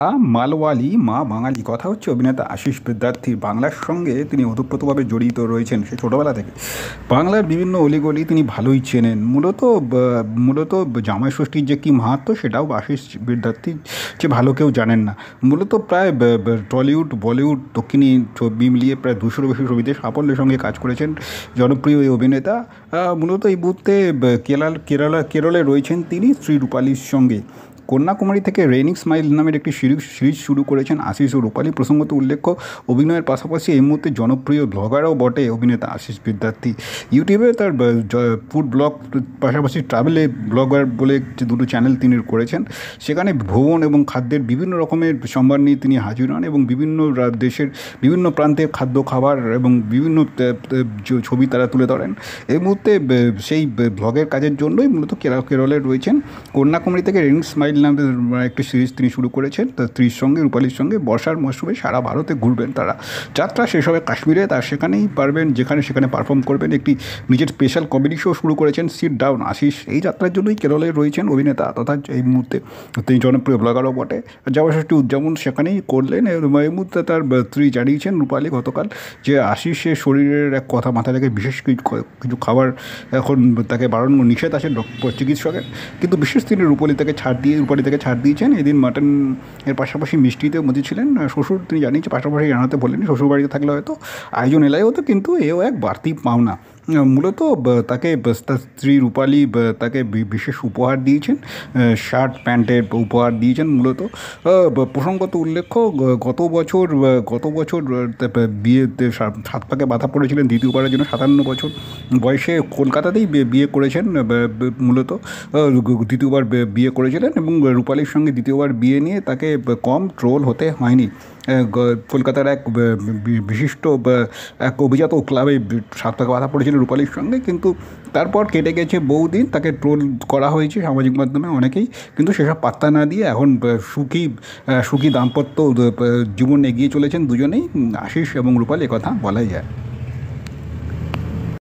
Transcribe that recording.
মালওয়ালি মা বাঙালি। কথা হচ্ছে অভিনেতা আশিস বিদ্যার্থী বাংলার সঙ্গে তিনি ওতপ্রোতভাবে জড়িত রয়েছেন সে ছোটোবেলা থেকে। বাংলার বিভিন্ন অলিগলি তিনি ভালোই চেনেন। মূলত জামাই ষষ্ঠীর যে কী মাহাত্ম্য সেটাও আশিস বিদ্যার্থী যে ভালো কেউ জানেন না। মূলত প্রায় টলিউড বলিউড দক্ষিণী ছবি মিলিয়ে প্রায় 200-র বেশি ছবিতে সাফল্যের সঙ্গে কাজ করেছেন জনপ্রিয় এই অভিনেতা। মূলত এই মুহূর্তে কেরলে রয়েছেন তিনি শ্রী রূপালীর সঙ্গে। কন্যাকুমারী থেকে রেইনিং স্মাইল নামের একটি সিরিজ শুরু করেছেন আশিস ও রূপালী। প্রসঙ্গত উল্লেখ্য, অভিনয়ের পাশাপাশি এই মুহূর্তে জনপ্রিয় ব্লগারও বটে অভিনেতা আশিস বিদ্যার্থী। ইউটিউবে তার ফুড ব্লগ পাশাপাশি ট্রাভেলে ব্লগার বলে যে দুটো চ্যানেল তিনি করেছেন, সেখানে ভ্রমণ এবং খাদ্যের বিভিন্ন রকমের সম্ভার নিয়ে তিনি হাজির হন এবং বিভিন্ন দেশের বিভিন্ন প্রান্তের খাদ্য খাবার এবং বিভিন্ন ছবি তারা তুলে ধরেন। এই মুহূর্তে সেই ব্লগের কাজের জন্যই মূলত কেরলে রয়েছেন। কন্যাকুমারী থেকে রেইনিং স্মাইল নামের একটি সিরিজ তিনি শুরু করেছেন তার স্ত্রীর সঙ্গে, রূপালীর সঙ্গে। বর্ষার মৌসুমে সারা ভারতে ঘুরবেন তারা। যাত্রা শেষ হবে কাশ্মীরে, তার সেখানেই পারবেন যেখানে সেখানে পারফর্ম করবেন। একটি নিজের স্পেশাল কমেডি শো শুরু করেছেন সিট ডাউন আশিস। এই যাত্রার জন্যই কেরলে রয়েছেন অভিনেতা তথা এই মুহূর্তে তিনি জনপ্রিয় ব্লগারও বটে। জামাই ষষ্ঠী উদযাপন সেখানেই করলেন। এই মুহূর্তে তার স্ত্রী জানিয়েছেন রূপালী গতকাল যে আশিসের শরীরের এক কথা মাথায় রেখে বিশেষ কিছু খাবার এখন তাকে বাড়ানো নিষেধ আছে চিকিৎসকের, কিন্তু বিশেষ তিনি রূপালী থেকে ছাড় দিয়েছেন। এদিন মাটন এর পাশাপাশি মিষ্টিতেও মতি ছিলেন। শ্বশুর তিনি জানিয়েছেন, পাশাপাশি জানাতে বলেনি শ্বশুর বাড়িতে থাকলে হয়তো আয়োজন এলাই হতো, কিন্তু এও এক বাড়তি পাওনা। মূলত তাকে তার স্ত্রী রূপালী তাকে বিশেষ উপহার দিয়েছেন, শার্ট প্যান্টের উপহার দিয়েছেন। মূলত প্রসঙ্গত উল্লেখ্য, গত বছর বিয়েতে হাত পাকে বাধা পড়েছিলেন দ্বিতীয়বারের জন্য। 57 বছর বয়সে কলকাতাতেই বিয়ে করেছেন। মূলত দ্বিতীয়বার বিয়ে করেছিলেন এবং রূপালীর সঙ্গে দ্বিতীয়বার বিয়ে নিয়ে তাকে কম ট্রোল হতে হয়নি। কলকাতার এক বিশিষ্ট এক অভিজাত ক্লাবে সাত পাকে বাধা পড়েছিল রূপালীর সঙ্গে, কিন্তু তারপর কেটে গেছে বহুদিন, তাকে ট্রোল করা হয়েছে সামাজিক মাধ্যমে অনেকেই, কিন্তু সেসব পাত্তা না দিয়ে এখন সুখী দাম্পত্য জীবন এগিয়ে চলেছেন দুজনেই, আশিস এবং রূপালী, কথা বলাই যায়।